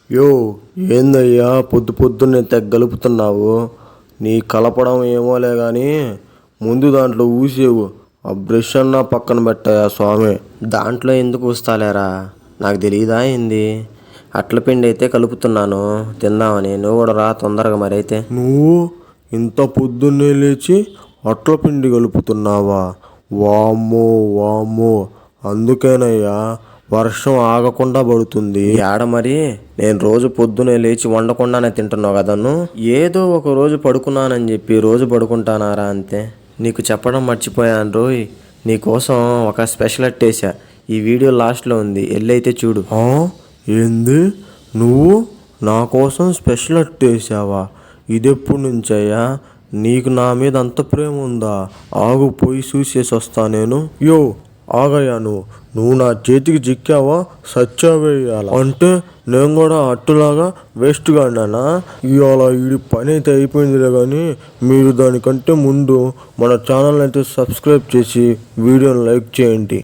యో, ఏందయ్యా పొద్దు పొద్దున్నే తెగ గలుపుతున్నావు? నీ కలపడం ఏమోలే కానీ ముందు దాంట్లో ఊసేవు. ఆ బ్రష్ అన్నా పక్కన పెట్టాయా స్వామి. దాంట్లో ఎందుకు ఊస్తాలేరా, నాకు తెలియదా ఏంది? అట్ల పిండి అయితే కలుపుతున్నాను, తిందామని. నువ్వు కూడా రా తొందరగా మరైతే. నువ్వు ఇంత పొద్దున్నే లేచి అట్ల పిండి కలుపుతున్నావా? వామ్మో వామ్మో, అందుకేనయ్యా వర్షం ఆగకుండా పడుతుంది. ఏడ మరి, నేను రోజు పొద్దునే లేచి వండకుండానే తింటున్నావు కదన్ను. ఏదో ఒక రోజు పడుకున్నానని చెప్పి రోజు పడుకుంటానారా అంతే. నీకు చెప్పడం మర్చిపోయాను రోయ్, నీకోసం ఒక స్పెషల్ అట్టేసా. ఈ వీడియో లాస్ట్లో ఉంది, వెళ్ళైతే చూడు. ఏంది, నువ్వు నా కోసం స్పెషల్ అట్టేసావా? ఇదెప్పుడు నుంచయ్యా? నీకు నా మీద అంత ప్రేమ ఉందా? ఆగు, పోయి చూసేసి వస్తా నేను. యో ఆగయ్యా, నువ్వు నా చేతికి చిక్కావా సచ్చావేయాల అంటే నేను కూడా అట్టులాగా వేస్ట్గా అన్నానా? ఇవాళ ఈ పని అయితే అయిపోయిందిలే కానీ మీరు దానికంటే ముందు మన ఛానల్ అయితే సబ్స్క్రైబ్ చేసి వీడియోని లైక్ చేయండి.